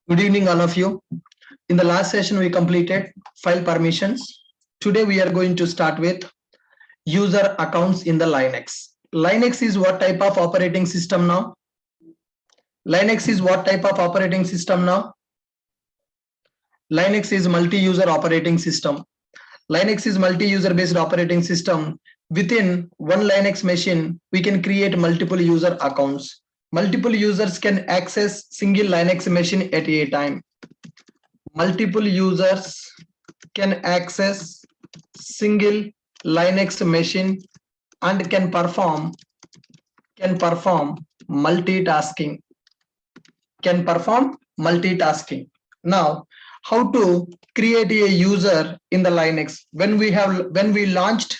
Good evening, all of you. In the last session, we completed file permissions. Today, we are going to start with user accounts in the Linux. Linux is what type of operating system now? Linux is what type of operating system now? Linux is multi-user operating system. Linux is multi-user based operating system. Within one Linux machine, we can create multiple user accounts. Multiple users can access single Linux machine at a time. Multiple users can access single Linux machine and can perform multitasking. Now, how to create a user in the Linux? When we launched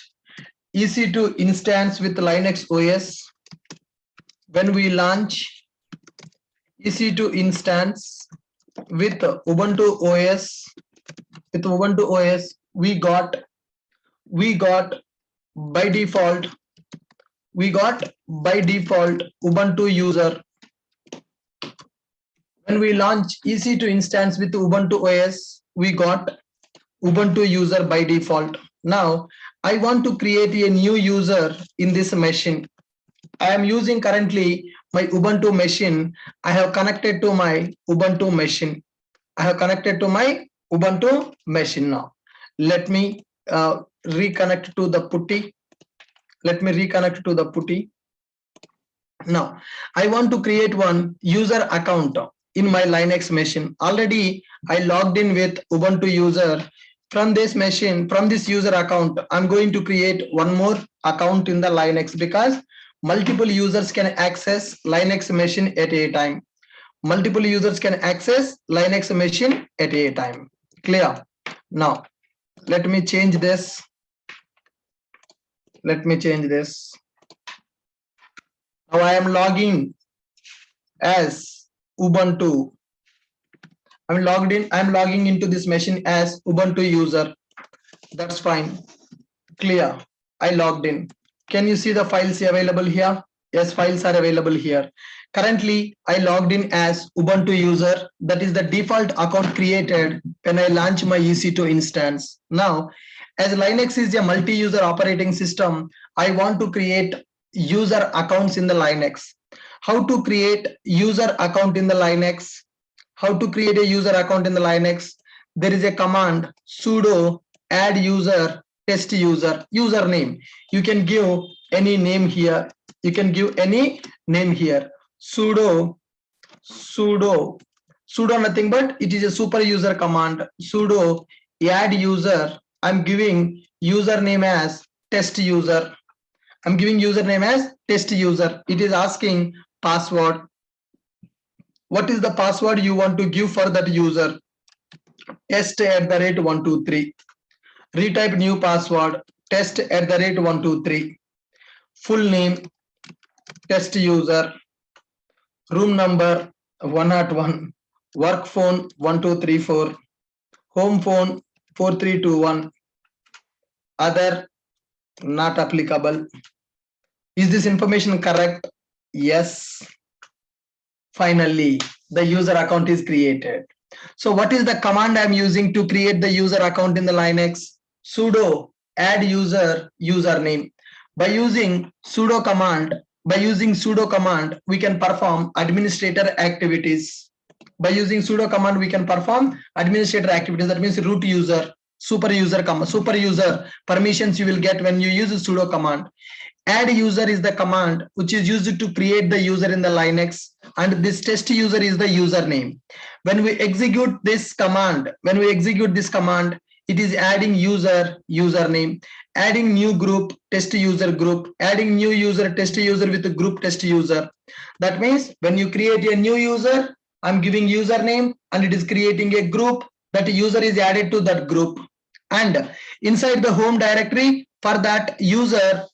EC2 instance with Linux OS, when we launch EC2 instance with Ubuntu OS, we got by default Ubuntu user. When we launch EC2 instance with Ubuntu OS, we got Ubuntu user by default. Now I want to create a new user in this machine. I am using currently my Ubuntu machine. I have connected to my Ubuntu machine. Now. Let me reconnect to the putty. Now, I want to create one user account in my Linux machine. Already, I logged in with Ubuntu user. From this machine, from this user account, I'm going to create one more account in the Linux because multiple users can access Linux machine at a time. Clear? Now, let me change this. Now I am logging as Ubuntu. I'm logging into this machine as Ubuntu user. That's fine. Clear. I logged in. Can you see the files available here? Yes, files are available here. Currently, I logged in as Ubuntu user. That is the default account created when I launch my EC2 instance. Now, as Linux is a multi-user operating system, I want to create user accounts in the Linux. How to create user account in the Linux? There is a command sudo add user test user username. You can give any name here. Sudo nothing but it is a super user command. Sudo add user. I'm giving username as test user. It is asking password. What is the password you want to give for that user? test@123. Retype new password. test@123. Full name test user. Room number 101. Work phone 1234. Home phone 4321. Other not applicable. Is this information correct? Yes. Finally, the user account is created. So what is the command I'm using to create the user account in the Linux? Sudo add user username. By using sudo command, we can perform administrator activities. That means root user, super user permissions you will get when you use sudo command. Add user is the command which is used to create the user in the Linux, and this test user is the username. When we execute this command, it is adding username, adding new group test user group, adding new user test user with the group test user. That means when you create a new user, I'm giving username and it is creating a group. That user is added to that group, and inside the home directory for that user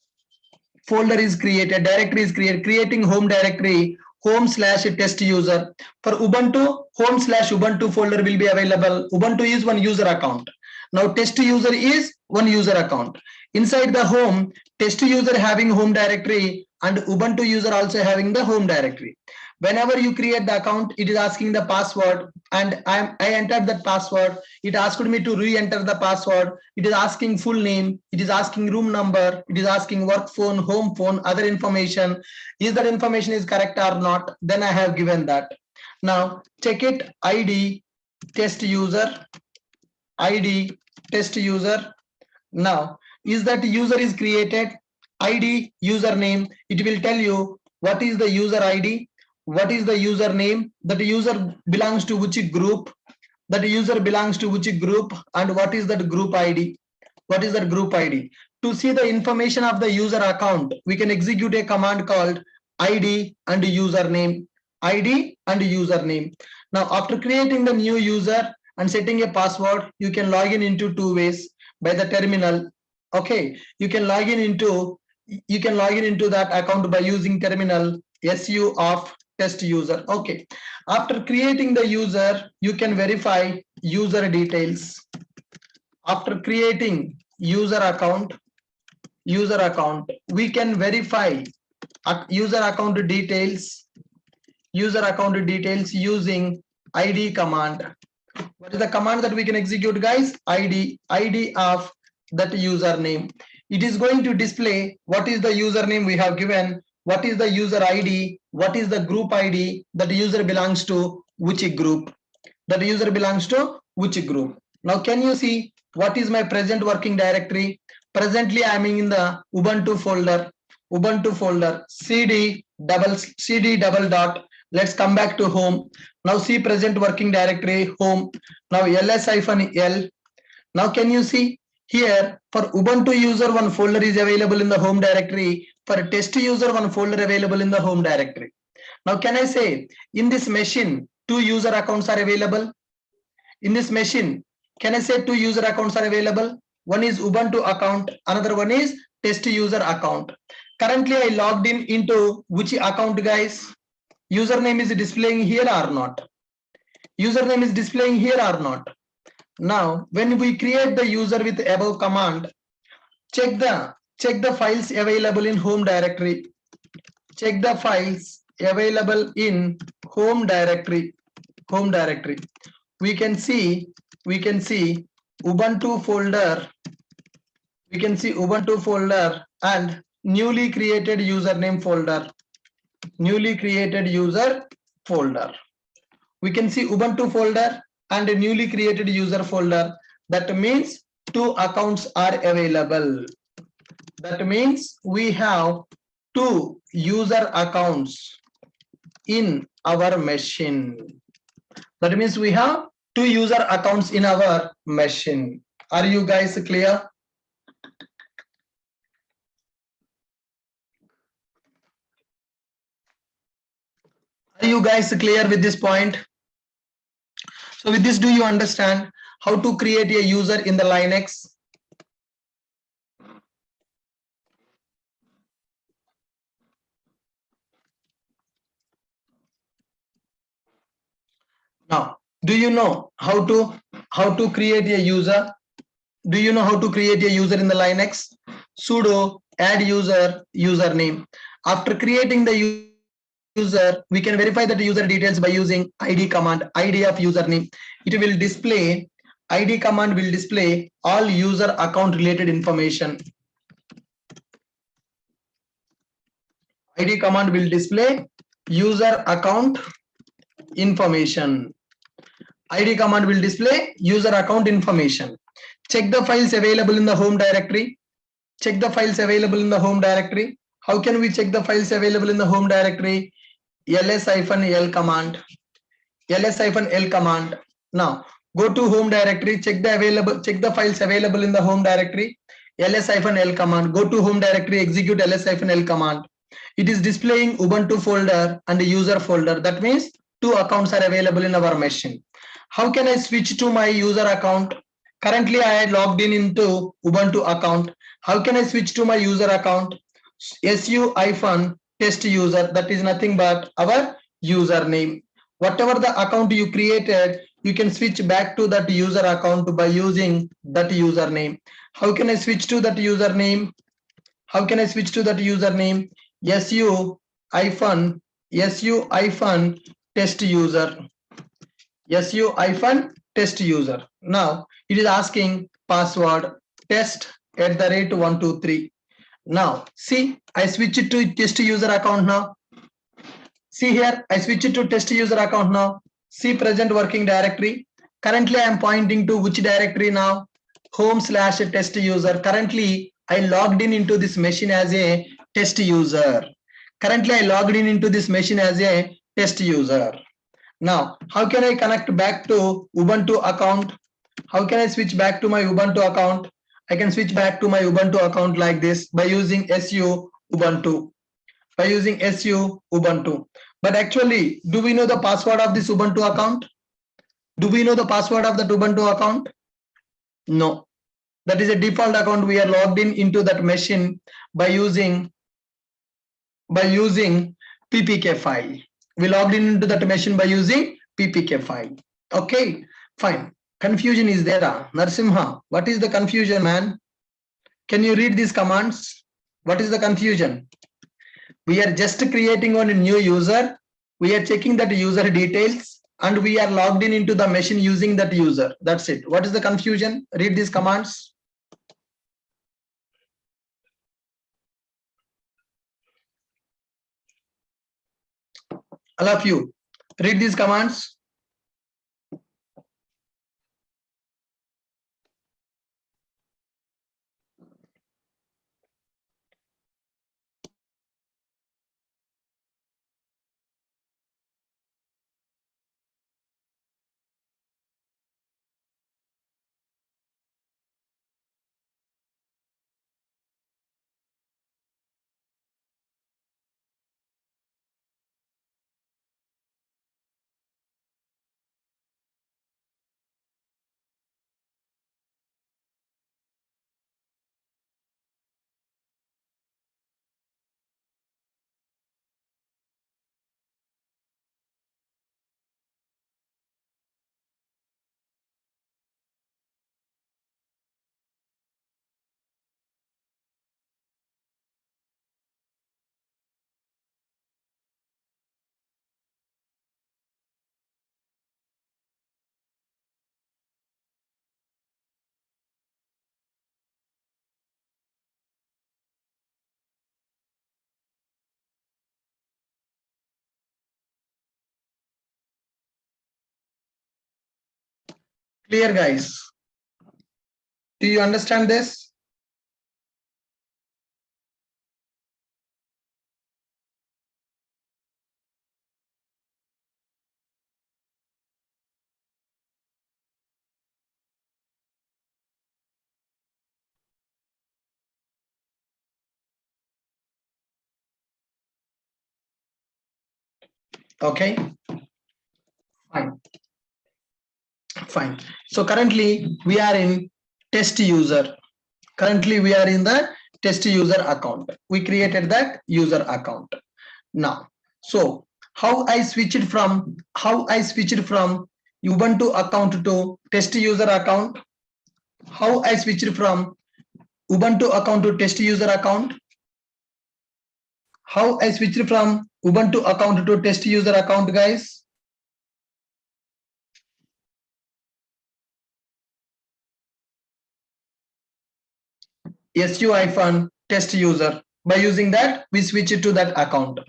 folder is created, creating home directory home/test user. For Ubuntu, home/Ubuntu folder will be available. Ubuntu is one user account. Now test user is one user account. Inside the home, test user having home directory and Ubuntu user also having the home directory. Whenever you create the account, it is asking the password, and I entered that password. It asked me to re-enter the password. It is asking full name. It is asking room number. It is asking work phone, home phone, other information. Is that information is correct or not? Then I have given that. Now check it. ID test user. ID test user. Now, is that user is created? ID username. It will tell you what is the user ID, what is the username, that user belongs to which group, that user belongs to which group, and what is that group ID. What is that group ID? To see the information of the user account, we can execute a command called ID and username. ID and username. Now, after creating the new user and setting a password, you can log in into two ways. By the terminal. Okay, you can log in into that account by using terminal su of test user. Okay, after creating the user, you can verify user details. After creating user account, we can verify user account details using id command. What is the command that we can execute, guys? ID of that username. It is going to display what is the username we have given, what is the user ID, what is the group ID, that user belongs to which group, Now can you see what is my present working directory? Presently I am in the Ubuntu folder, cd double dot. Let's come back to home. Now see present working directory, home. Now ls-l. Now can you see here, for Ubuntu user, one folder is available in the home directory. For test user, one folder available in the home directory. Now can I say, in this machine, two user accounts are available? In this machine, can I say two user accounts are available? One is Ubuntu account, another one is test user account. Currently I logged in into which account, guys? Username is displaying here or not? Username is displaying here or not? Now, when we create the user with above command, check the files available in home directory. Check the files available in home directory. We can see Ubuntu folder. We can see Ubuntu folder and newly created username folder. We can see Ubuntu folder and a newly created user folder. That means two accounts are available. That means we have two user accounts in our machine. That means we have two user accounts in our machine. Are you guys clear? Are you guys clear with this point? So with this, do you understand how to create a user in the Linux? Now, do you know how to create a user? Do you know how to create a user in the Linux? Sudo add username. After creating the user, we can verify that user details by using id command, id of username. It will display, id command will display all user account related information. id command will display user account information. id command will display user account information. Check the files available in the home directory. How can we check the files available in the home directory? ls-l command. Now go to home directory, check the files available in the home directory. ls-l command. Go to home directory, execute ls-l command. It is displaying Ubuntu folder and user folder. That means two accounts are available in our machine. How can I switch to my user account? Currently I had logged in into Ubuntu account. How can I switch to my user account? su-test user, that is nothing but our username. Whatever the account you created, you can switch back to that user account by using that username. How can I switch to that username? su-test su-test user. su-test user. Now it is asking password test@123. Now see, I switch it to test user account now. See here, I switch it to test user account now. See present working directory. Currently I am pointing to which directory now? home/test user. Currently I logged in into this machine as a test user. Currently I logged in into this machine as a test user. Now, how can I connect back to Ubuntu account? How can I switch back to my Ubuntu account? I can switch back to my Ubuntu account like this by using su Ubuntu. By using su Ubuntu. But actually, do we know the password of this Ubuntu account? Do we know the password of that Ubuntu account? No. That is a default account. We are logged in into that machine by using ppk file. We logged in into that machine by using ppk file. Okay, fine. Confusion is there. Narsimha, what is the confusion, man? Can you read these commands? What is the confusion? We are just creating on a new user. We are checking that user details and we are logged in into the machine using that user. That's it. What is the confusion? Read these commands. All of you, read these commands. Clear, guys? Do you understand this? Okay, fine. Fine. So currently we are in test user. Currently we are in the test user account. We created that user account. Now, so how I switch it from Ubuntu account to test user account? How I switch it from Ubuntu account to test user account? How I switch it from Ubuntu account to test user account, guys? su-test user. By using that, we switch it to that account.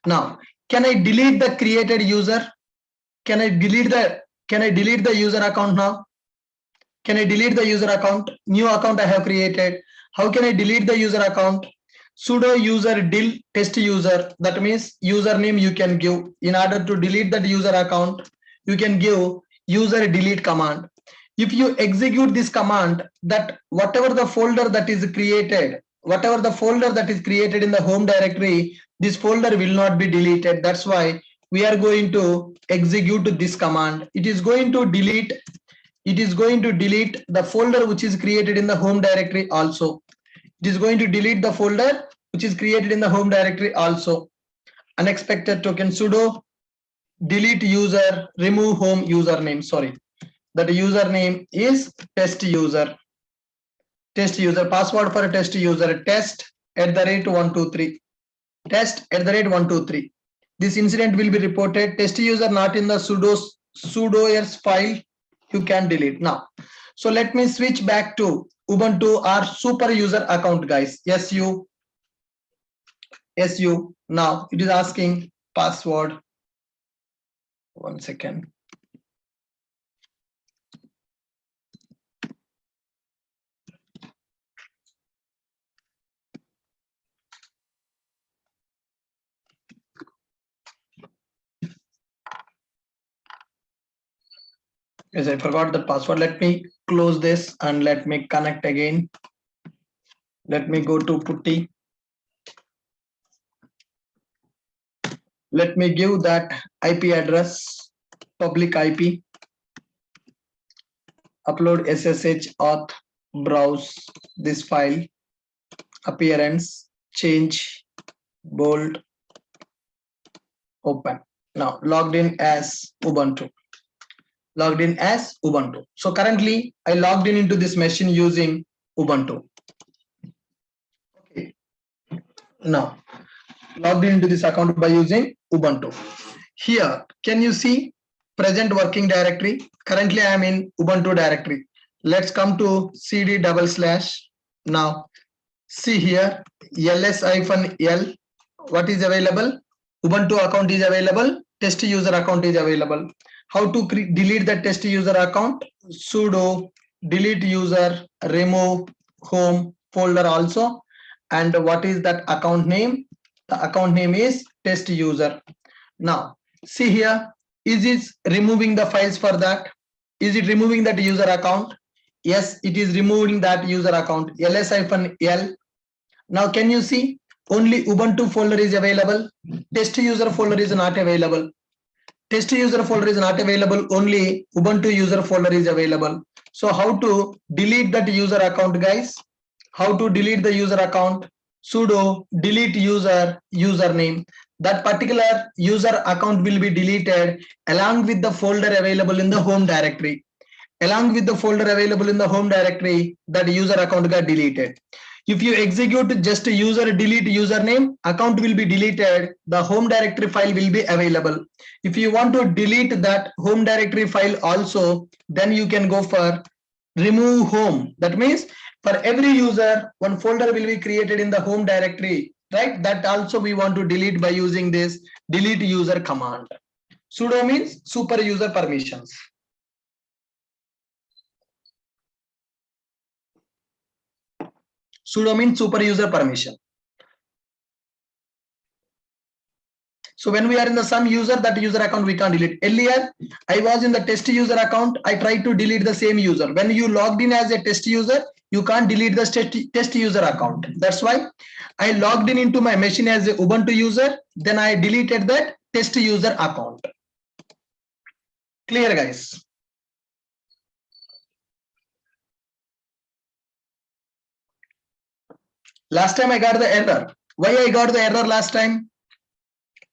Now, can I delete the created user? Can I delete the user account now? Can I delete the user account? New account I have created. How can I delete the user account? Sudo user del test user. That means username you can give. In order to delete that user account, you can give user delete command. If you execute this command, that whatever the folder that is created in the home directory, this folder will not be deleted. That's why we are going to execute this command. It is going to delete the folder which is created in the home directory also. It is going to delete the folder which is created in the home directory also. Unexpected token sudo delete user remove home username. Sorry, that username is test user. Password for test user test@123. Test@123. This incident will be reported. Test user not in the sudoers file. You can delete now. So let me switch back to Ubuntu or super user account, guys. SU. Now it is asking password. 1 second. Yes, I forgot the password. Let me close this and let me connect again. Let me go to Putty. Let me give that IP address, public IP, upload SSH auth, browse this file, appearance, change, bold, open. Now logged in as Ubuntu. So currently I logged in into this machine using Ubuntu. Okay. Now logged into this account by using Ubuntu. Here, can you see present working directory? Currently I am in Ubuntu directory. Let's come to cd /. Now see here ls-l. What is available? Ubuntu account is available. Test user account is available. How to delete the test user account? Sudo delete user, remove home folder also. And what is that account name? The account name is test user. Now see here, is it removing the files for that? Is it removing that user account? Yes, it is removing that user account, ls-l. Now can you see only Ubuntu folder is available, test user folder is not available. Test user folder is not available, only Ubuntu user folder is available. So how to delete that user account, guys? How to delete the user account? Sudo delete user username. That particular user account will be deleted along with the folder available in the home directory. Along with the folder available in the home directory, that user account got deleted. If you execute just user delete username, account will be deleted. The home directory file will be available. If you want to delete that home directory file also, then you can go for remove home. That means for every user, one folder will be created in the home directory, right? That also we want to delete by using this delete user command. Sudo means super user permissions. Sudo means super user permission. So when we are in the some user, that user account we can't delete. Earlier, I was in the test user account. I tried to delete the same user. When you logged in as a test user, you can't delete the test user account. That's why I logged in into my machine as a Ubuntu user. Then I deleted that test user account. Clear, guys? Last time I got the error. Why I got the error last time?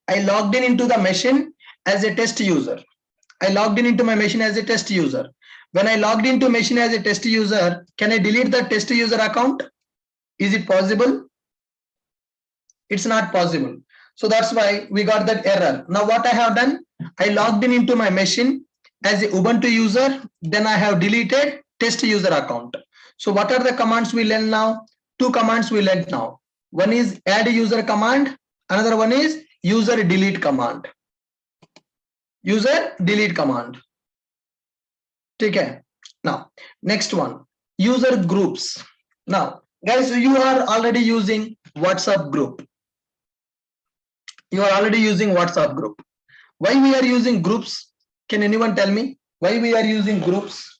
I logged in into the machine as a test user. I logged in into my machine as a test user. When I logged into machine as a test user, can I delete the test user account? Is it possible? It's not possible. So that's why we got that error. Now what I have done, I logged in into my machine as a Ubuntu user. Then I have deleted test user account. So what are the commands we learn now? Two commands we learned now. One is add user command. Another one is user delete command. User delete command. Okay. Now next one, user groups. Now guys, you are already using WhatsApp group. You are already using WhatsApp group. Why we are using groups? Can anyone tell me why we are using groups?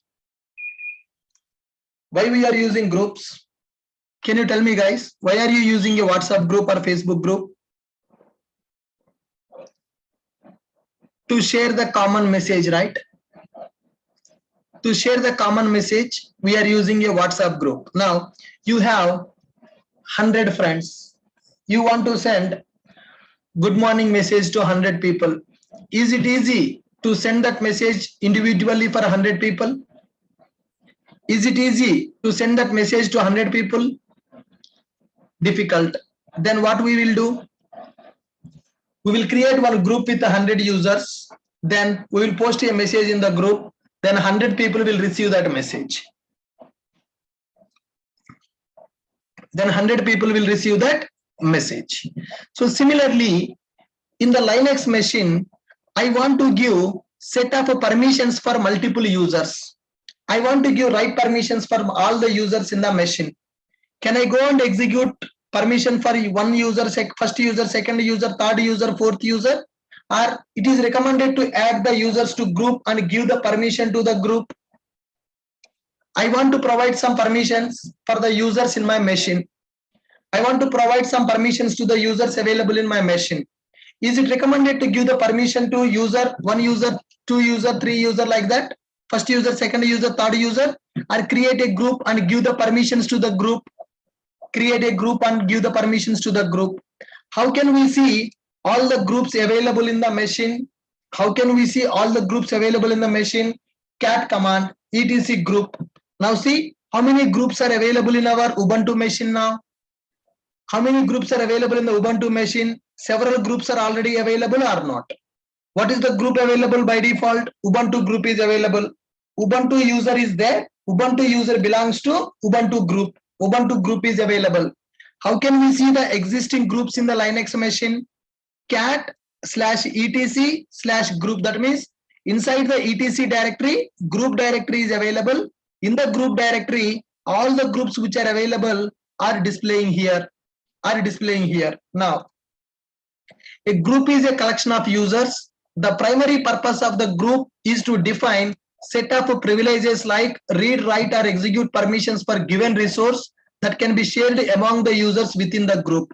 Why we are using groups? Can you tell me, guys? Why are you using a WhatsApp group or Facebook group? To share the common message, right? To share the common message, we are using a WhatsApp group. Now you have 100 friends. You want to send good morning message to 100 people. Is it easy to send that message individually for 100 people? Is it easy to send that message to 100 people? Difficult. Then what we will do? We will create one group with 100 users. Then we will post a message in the group. Then 100 people will receive that message. Then 100 people will receive that message. So similarly, in the Linux machine, I want to give set of permissions for multiple users. I want to give write permissions for all the users in the machine. Can I go and execute permission for one user, first user, second user, third user, fourth user? Or it is recommended to add the users to group and give the permission to the group? I want to provide some permissions for the users in my machine. I want to provide some permissions to the users available in my machine. Is it recommended to give the permission to user, one user, two user, three user like that? First user, second user, third user, or create a group and give the permissions to the group? Create a group and give the permissions to the group. How can we see all the groups available in the machine? How can we see all the groups available in the machine? Cat command, etc group. Now see how many groups are available in our Ubuntu machine now. How many groups are available in the Ubuntu machine? Several groups are already available or not? What is the group available by default? Ubuntu group is available. Ubuntu user is there. Ubuntu user belongs to Ubuntu group. Ubuntu group is available. How can we see the existing groups in the Linux machine? cat/etc/group. That means inside the etc directory, group directory is available. In the group directory, all the groups which are available are displaying here. Now, a group is a collection of users. The primary purpose of the group is to define set of privileges like read, write, or execute permissions for given resource that can be shared among the users within the group.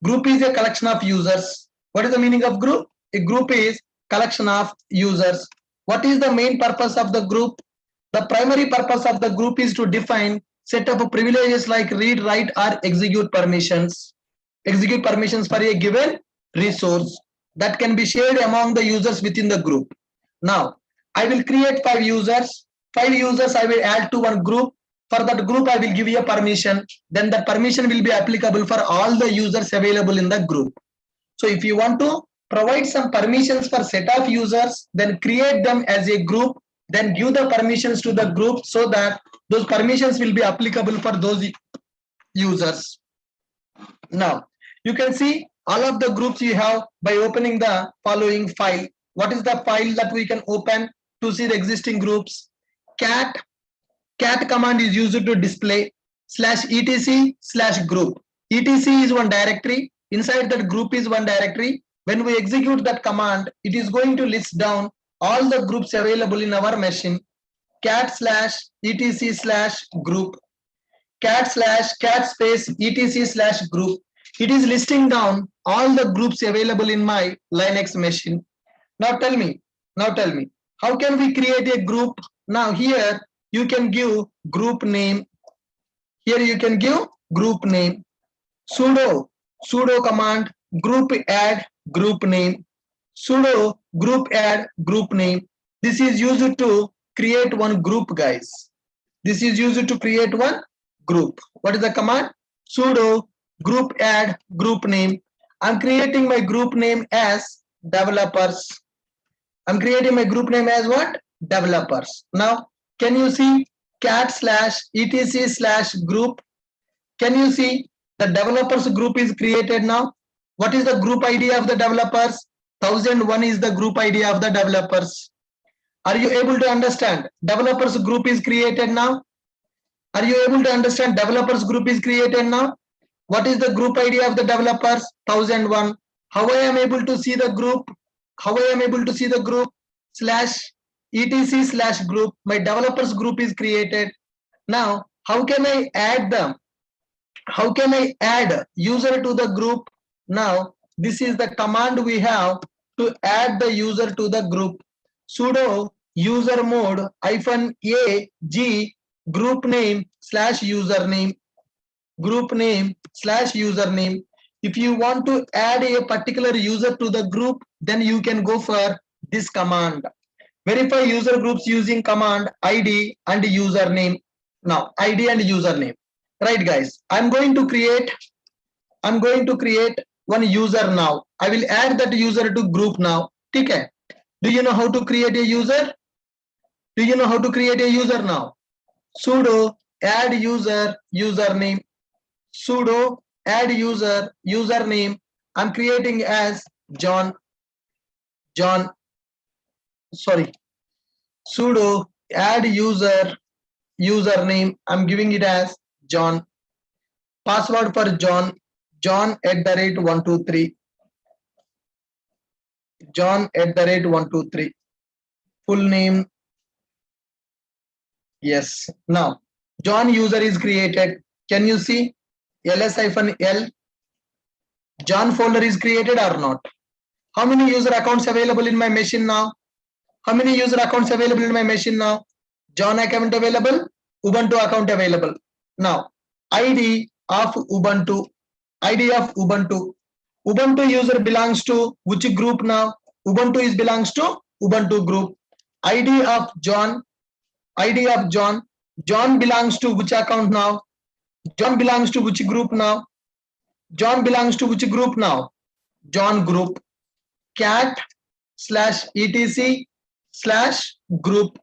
Group is a collection of users. What is the meaning of group? A group is collection of users. What is the main purpose of the group? The primary purpose of the group is to define set of privileges like read, write, or execute permissions. Execute permissions for a given resource that can be shared among the users within the group. Now, I will create 5 users. 5 users I will add to one group. For that group, I will give you a permission. Then that permission will be applicable for all the users available in the group. So if you want to provide some permissions for set of users, then create them as a group, then give the permissions to the group so that those permissions will be applicable for those users. Now, you can see all of the groups you have by opening the following file. What is the file that we can open to see the existing groups? Cat command is used to display /etc/group. etc is one directory. Inside that group is one directory. When we execute that command, it is going to list down all the groups available in our machine. cat/etc/group. cat/cat/etc/group. It is listing down all the groups available in my Linux machine. Now tell me, how can we create a group? Now here you can give group name. Here you can give group name. Sudo command group add group name. Sudo group add group name. This is used to create one group, guys. This is used to create one group. What is the command? Sudo group add group name. I'm creating my group name as developers. I'm creating my group name as what? Developers. Now, can you see cat/etc/group? Can you see the developers group is created now? What is the group ID of the developers? 1001 is the group ID of the developers. Are you able to understand? Developers group is created now. Are you able to understand? Developers group is created now. What is the group ID of the developers? 1001. How I am able to see the group? /etc/group. My developers group is created. Now, how can I add them? How can I add user to the group? Now, this is the command we have to add the user to the group. Sudo user mode -ag group name /username. Group name /username. If you want to add a particular user to the group, then you can go for this command. Verify user groups using command ID and username. Now, ID and username. Right, guys. I'm going to create one user now. I will add that user to group now. Okay. Do you know how to create a user? Do you know how to create a user now? Sudo add user username. Sudo add user username. I'm creating as John. Sorry. Sudo add user username. I'm giving it as John. Password for John. John@123. John@123. Full name. Yes. Now, John user is created. Can you see? ls-l. John folder is created or not? How many user accounts available in my machine now? How many user accounts available in my machine now? John account available, Ubuntu account available. Now, ID of Ubuntu. ID of Ubuntu. Ubuntu user belongs to which group now? Ubuntu belongs to Ubuntu group. ID of John. ID of John. John belongs to which account now? John belongs to which group now? John belongs to which group now? John group. cat/etc/group.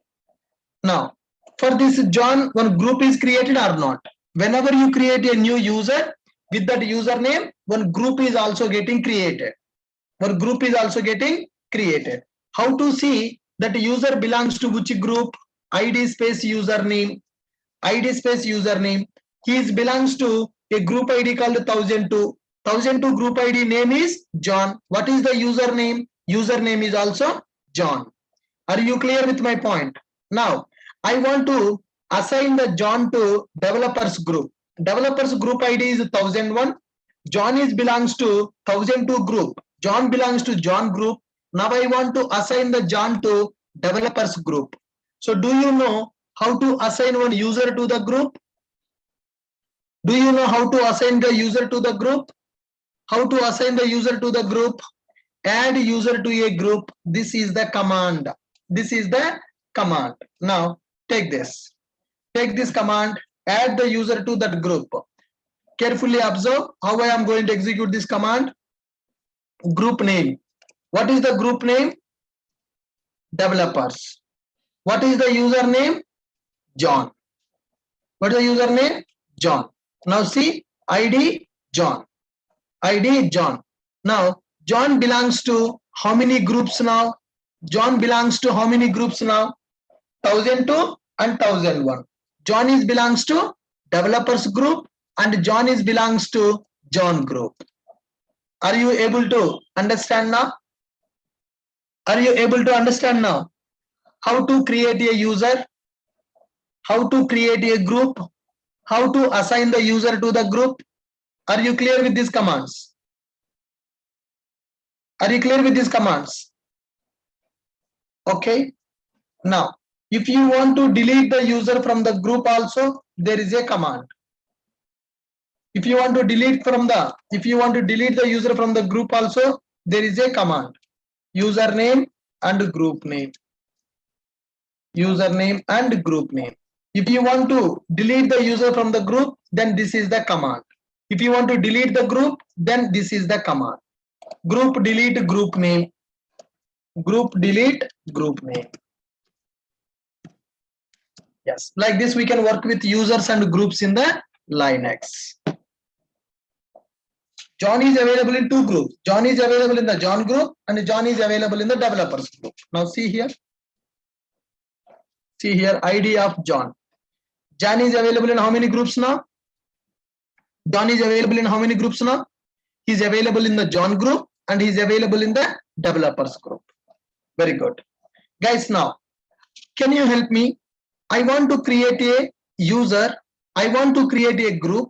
Now, for this John, one group is created or not? Whenever you create a new user with that username, one group is also getting created. One group is also getting created. How to see that user belongs to which group? ID space username. ID space username. He belongs to a group ID called 1002. 1002 group ID name is John. What is the username? Username is also John. Are you clear with my point? Now, I want to assign the John to developers group. Developers group ID is 1001. John belongs to 1002 group. John belongs to John group. Now I want to assign the John to developers group. So do you know how to assign one user to the group? Do you know how to assign the user to the group? How to assign the user to the group? Add user to a group. This is the command. This is the command. Now take this. Take this command. Add the user to that group. Carefully observe how I am going to execute this command. Group name. What is the group name? Developers. What is the username? John. What is the username? John. Now see, ID John. ID John. Now John belongs to how many groups now? John belongs to how many groups now? 1002 and 1001. John belongs to developers group and John belongs to John group. Are you able to understand now? Are you able to understand now? How to create a user? How to create a group? How to assign the user to the group? Are you clear with these commands? Are you clear with these commands? Okay. Now, if you want to delete the user from the group also, there is a command. If you want to delete the user from the group also, there is a command. Username and group name. Username and group name. If you want to delete the user from the group, then this is the command. If you want to delete the group, then this is the command. Group delete group name. Group delete group name. Yes, like this we can work with users and groups in the Linux. John is available in two groups. John is available in the John group and John is available in the developers group. Now see here. See here, ID of John. John is available in how many groups now? John is available in how many groups now? He is available in the John group and he is available in the developers group. Very good. Guys, now, can you help me? I want to create a user. I want to create a group.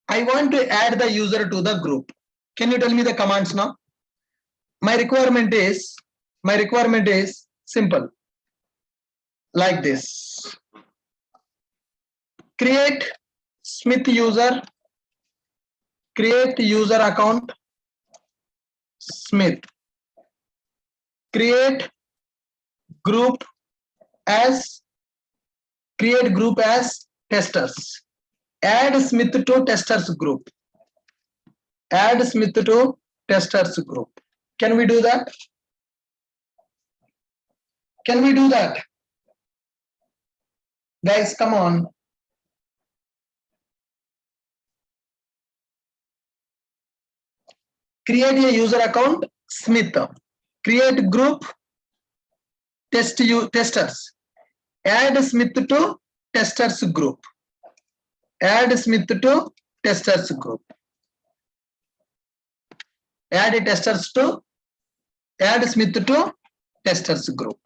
I want to add the user to the group. Can you tell me the commands now? My requirement is simple. Like this. Create Smith user. Create user account. Smith. Create group as testers. Add Smith to testers group. Add Smith to testers group. Can we do that? Can we do that? Guys, come on. Create a user account, Smith. Create group, testers. Add Smith to testers group. Add Smith to testers group. Add Smith to testers group.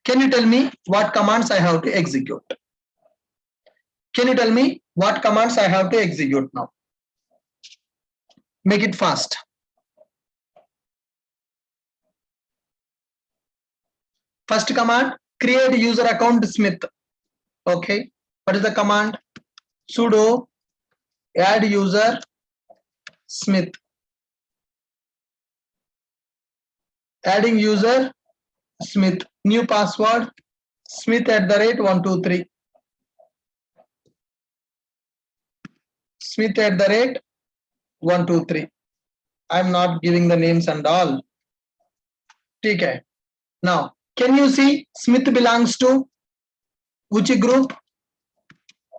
Can you tell me what commands I have to execute? Can you tell me what commands I have to execute now? Make it fast. First command, create user account Smith. Okay. What is the command? Sudo add user Smith. Adding user Smith. New password Smith@123. Smith@123. I'm not giving the names and all. Okay. Now, can you see Smith belongs to which group?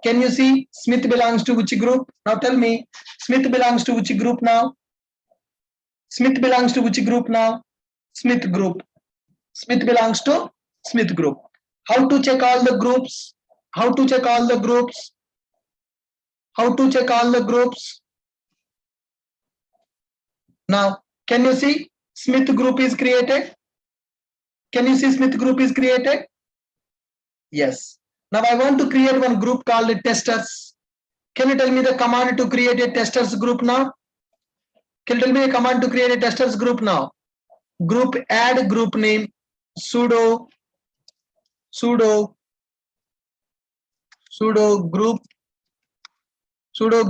Can you see Smith belongs to which group? Now tell me, Smith belongs to which group now? Smith belongs to which group now? Smith group. Smith belongs to Smith group. How to check all the groups? How to check all the groups? How to check all the groups? Now, can you see Smith group is created? Can you see Smith group is created? Yes. Now I want to create one group called testers. Can you tell me the command to create a testers group now? Can you tell me a command to create a testers group now? Group add group name sudo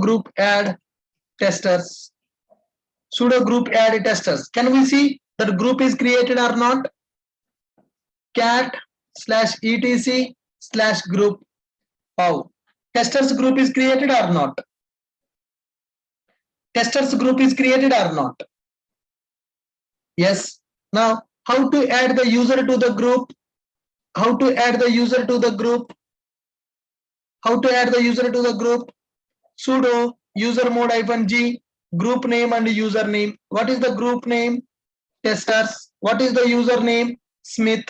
group add testers. Sudo group add testers. Can we see that group is created or not? cat/etc/group. Wow. Testers group is created or not? Testers group is created or not? Yes. Now, how to add the user to the group? How to add the user to the group? How to add the user to the group? Sudo usermod -g group name and username. What is the group name? Testers. What is the username? Smith.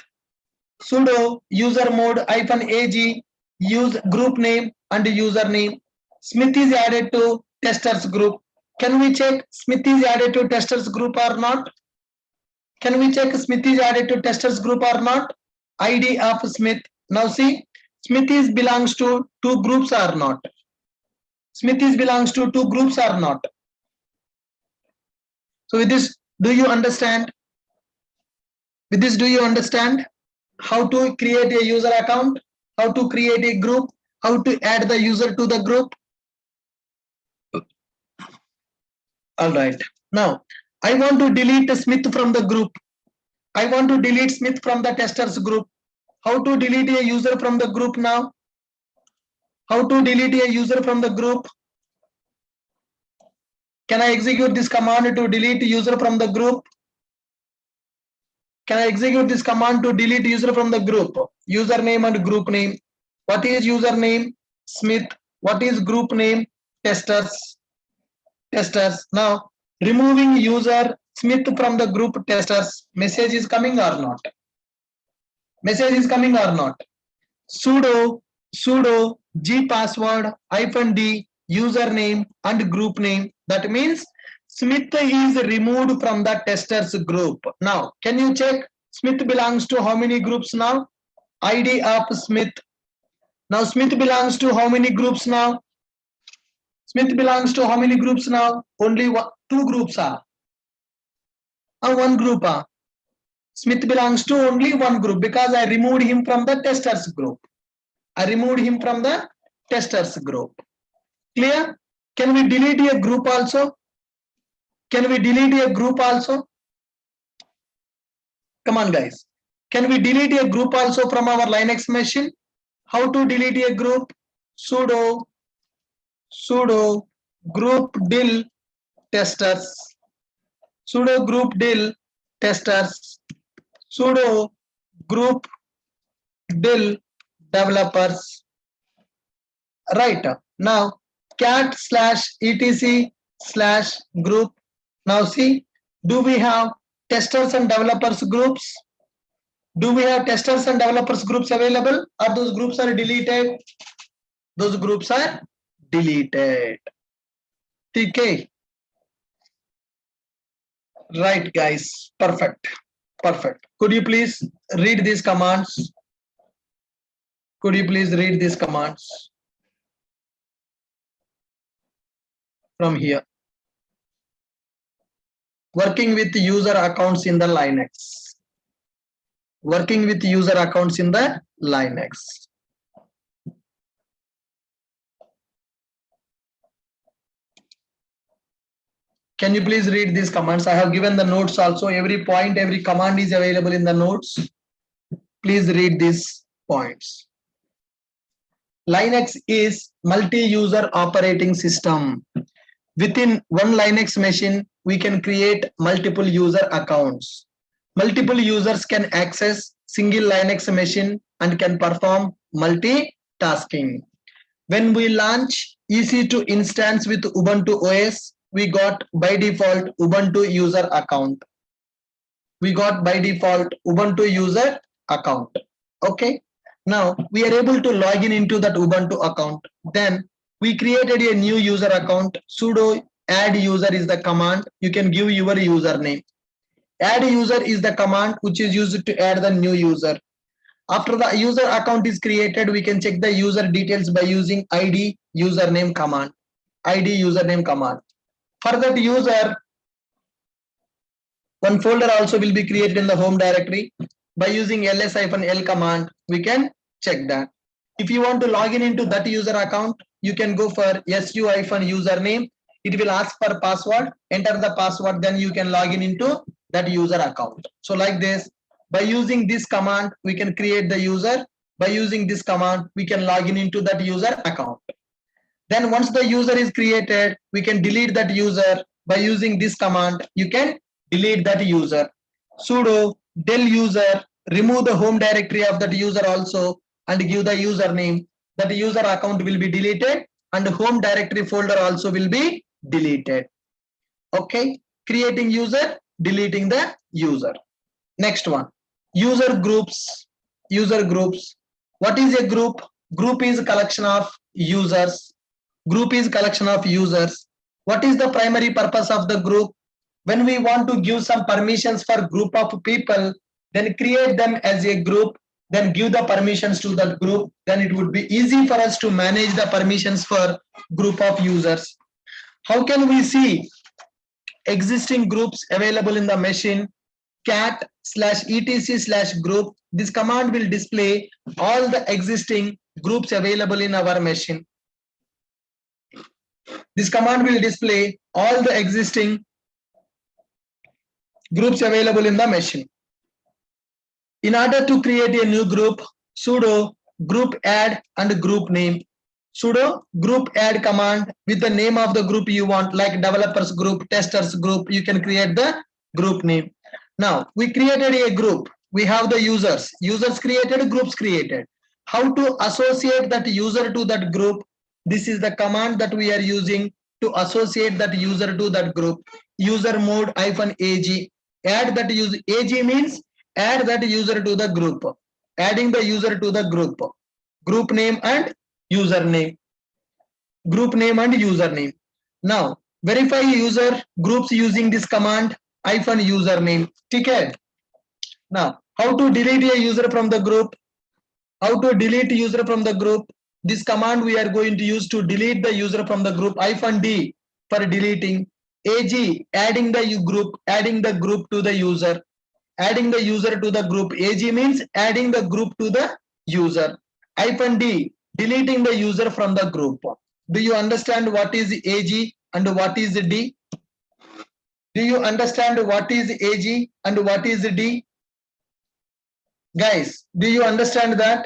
Sudo usermod -ag use group name and username. Smith is added to testers group. Can we check Smith is added to testers group or not? Can we check Smith is added to testers group or not? ID of Smith. Now see, Smith is belongs to two groups or not? Smith is belongs to two groups or not? So with this, do you understand? With this, do you understand how to create a user account? How to create a group? How to add the user to the group? All right. Now, I want to delete Smith from the group. I want to delete Smith from the testers group. How to delete a user from the group now? How to delete a user from the group? Can I execute this command to delete user from the group? Can I execute this command to delete user from the group? Username and group name. What is username? Smith. What is group name? Testers. Testers. Now, removing user Smith from the group testers. Message is coming or not? Message is coming or not? Sudo g password -d username and group name. That means Smith is removed from the testers group. Now, can you check Smith belongs to how many groups now? ID of Smith. Now, Smith belongs to how many groups now? Smith belongs to how many groups now? Only two groups are. One group. Smith belongs to only one group because I removed him from the testers group. I removed him from the testers group. Clear? Can we delete a group also? Can we delete a group also? Come on, guys. Can we delete a group also from our Linux machine? How to delete a group? Sudo group del testers. sudo group del testers, sudo group del developers. Right. Now cat /etc/group. Now see, do we have testers and developers groups? Do we have testers and developers groups available, or those groups are deleted? Those groups are deleted. Okay. Right, guys. Perfect. Perfect. Could you please read these commands? Could you please read these commands from here? Working with user accounts in the Linux. Working with user accounts in the Linux. Can you please read these commands? I have given the notes also. Every point, every command is available in the notes. Please read these points. Linux is multi-user operating system. Within one Linux machine, we can create multiple user accounts. Multiple users can access single Linux machine and can perform multitasking. When we launch EC2 instance with Ubuntu OS, we got by default Ubuntu user account. We got by default Ubuntu user account. Okay. Now we are able to log in into that Ubuntu account. Then we created a new user account. Sudo add user is the command. You can give your username. Add user is the command which is used to add the new user. After the user account is created, we can check the user details by using id username command. Id username command. For that user, one folder also will be created in the home directory. By using ls-l command, we can check that. If you want to log in into that user account, you can go for su-username. It will ask for password. Enter the password, then you can log in into that user account. So like this, by using this command, we can create the user. By using this command, we can log in into that user account. Then once the user is created, we can delete that user. By using this command, you can delete that user. Sudo del user, remove the home directory of that user also and give the username. That user account will be deleted and the home directory folder also will be deleted. Okay, creating user, deleting the user. Next one, user groups. User groups. What is a group? Group is a collection of users. Group is collection of users. What is the primary purpose of the group? When we want to give some permissions for group of people, then create them as a group, then give the permissions to that group. Then it would be easy for us to manage the permissions for group of users. How can we see existing groups available in the machine? cat/etc/group. This command will display all the existing groups available in our machine. This command will display all the existing groups available in the machine. In order to create a new group, sudo group add and group name. Sudo group add command with the name of the group you want, like developers group, testers group. You can create the group name. Now we created a group. We have the users. Users created, groups created. How to associate that user to that group? This is the command that we are using to associate that user to that group. User mode -ag. Add that user. Ag means add that user to the group. Adding the user to the group. Group name and username. Group name and username. Now verify user groups using this command -username. Okay. Now how to delete a user from the group? How to delete user from the group? This command we are going to use to delete the user from the group. -d for deleting. Ag adding the group to the user. Adding the user to the group. Ag means adding the group to the user. -d deleting the user from the group. Do you understand what is Ag and what is D? Do you understand what is Ag and what is D? Guys, do you understand that?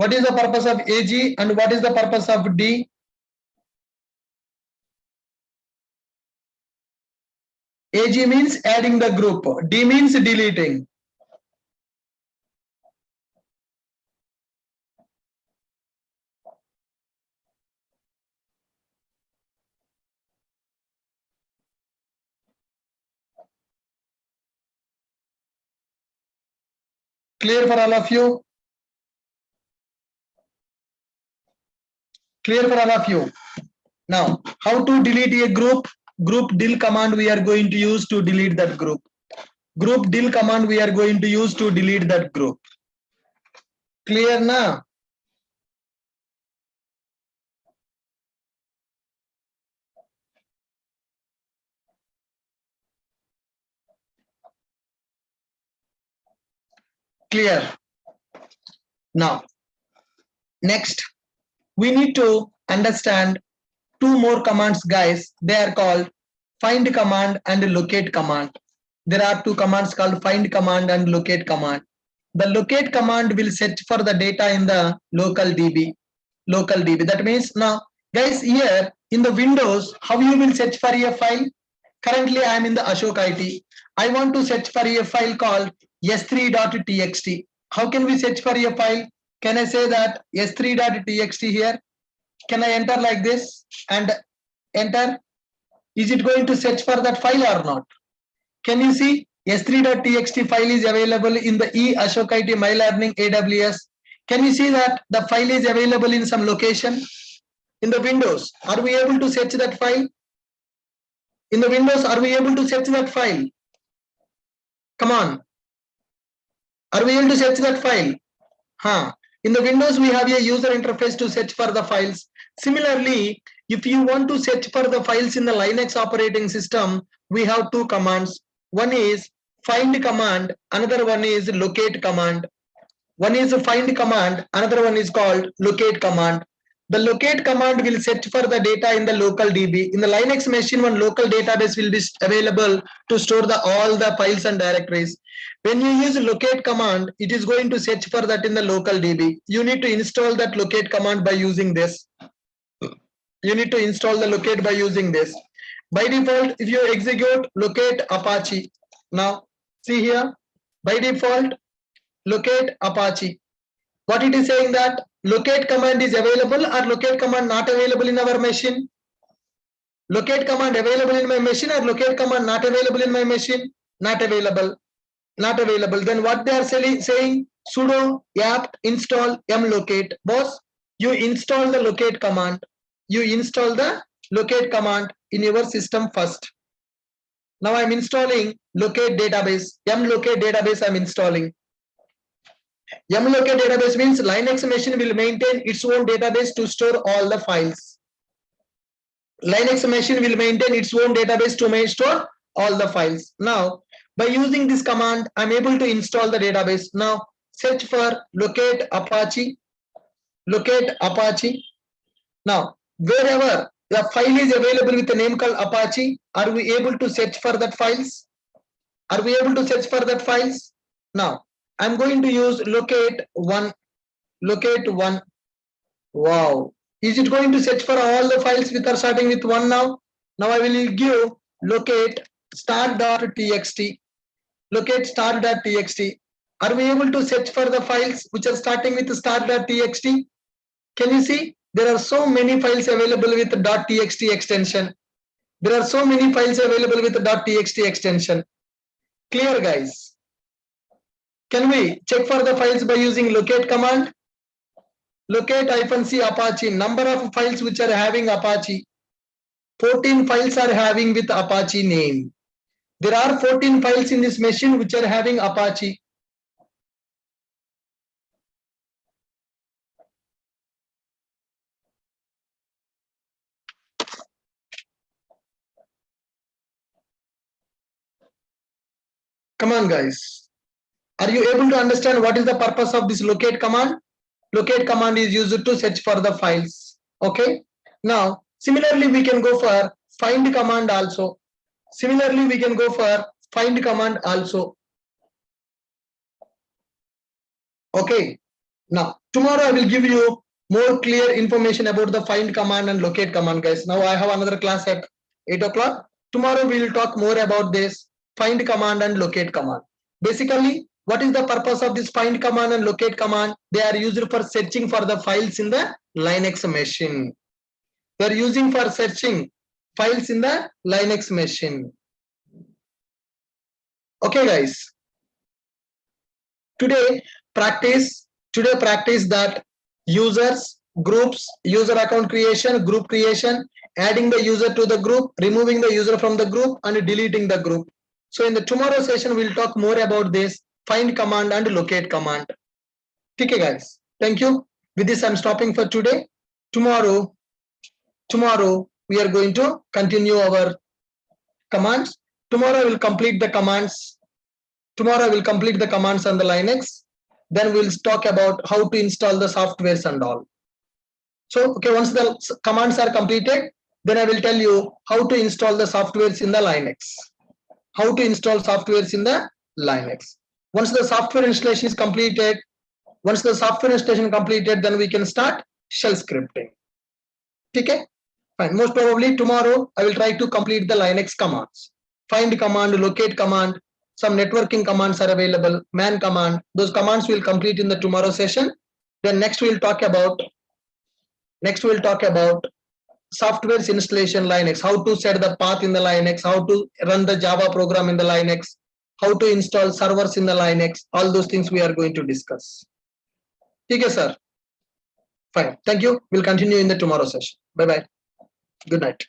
What is the purpose of Ag and what is the purpose of D? AG means adding the group. D means deleting. Clear for all of you? Clear for all of you? Now, how to delete a group? Group del command we are going to use to delete that group. Group del command we are going to use to delete that group. Clear now? Clear. Now, next, we need to understand two more commands, guys. They are called find command and locate command. There are two commands called find command and locate command. The locate command will search for the data in the local DB. Local DB. That means now, guys, here in the Windows, how you will search for a file? Currently, I am in the Ashok IT. I want to search for a file called s3.txt. How can we search for a file? Can I say that s3.txt here? Can I enter like this and enter? Is it going to search for that file or not? Can you see s3.txt file is available in the Ashok IT My Learning AWS. Can you see that the file is available in some location? In the Windows, are we able to search that file? In the Windows, are we able to search that file? Come on. Are we able to search that file? Huh. In the Windows, we have a user interface to search for the files. Similarly, if you want to search for the files in the Linux operating system, we have two commands. One is find command, another one is locate command. One is a find command, another one is called locate command. The locate command will search for the data in the local DB. In the Linux machine, one local database will be available to store all the files and directories. When you use locate command, it is going to search for that in the local DB. You need to install that locate command by using this. You need to install the locate by using this. By default, if you execute locate Apache, now see here, by default, locate Apache. What it is saying that locate command is available or locate command not available in our machine? Locate command available in my machine or locate command not available in my machine? Not available. Not available. Then what they are saying? Sudo apt install mlocate. Boss, you install the locate command. You install the locate command in your system first. Now I'm installing locate database. Mlocate database I'm installing. Mlocate database means Linux machine will maintain its own database to store all the files. Linux machine will maintain its own database to store all the files. Now, by using this command, I'm able to install the database. Now, search for locate Apache. Locate Apache. Now, wherever the file is available with a name called Apache, are we able to search for that files? Are we able to search for that files? Now, I'm going to use locate one. Locate one. Wow. Is it going to search for all the files which are starting with one now? Now I will give locate start.txt. Locate start.txt. Are we able to search for the files which are starting with start.txt? Can you see? There are so many files available with .txt extension. There are so many files available with .txt extension. Clear, guys? Can we check for the files by using locate command? Locate -c Apache. Number of files which are having Apache. 14 files are having with Apache name. There are 14 files in this machine which are having Apache. Come on, guys. Are you able to understand what is the purpose of this locate command? Locate command is used to search for the files. Okay. Now, similarly, we can go for find command also. Similarly, we can go for find command also. Okay. Now, tomorrow I will give you more clear information about the find command and locate command, guys. Now I have another class at 8 o'clock. Tomorrow we will talk more about this find command and locate command. Basically, what is the purpose of this find command and locate command? They are used for searching for the files in the Linux machine. They are using for searching files in the Linux machine. Okay, guys. Today practice that users, groups, user account creation, group creation, adding the user to the group, removing the user from the group, and deleting the group. So in the tomorrow session, we'll talk more about this find command and locate command. Okay, guys. Thank you. With this, I'm stopping for today. Tomorrow we are going to continue our commands. Tomorrow we'll complete the commands. Tomorrow I will complete the commands on the Linux. Then we'll talk about how to install the softwares and all. So, okay, once the commands are completed, then I will tell you how to install the softwares in the Linux. How to install softwares in the Linux. Once the software installation is completed, then we can start shell scripting. Okay, fine. Most probably tomorrow I will try to complete the Linux commands. Find command, locate command, some networking commands are available, man command. Those commands will complete in the tomorrow session. Then next we'll talk about software's installation Linux, how to set the path in the Linux, how to run the Java program in the Linux, how to install servers in the Linux. All those things we are going to discuss. Okay, sir. Fine. Thank you. We'll continue in the tomorrow session. Bye-bye. Good night.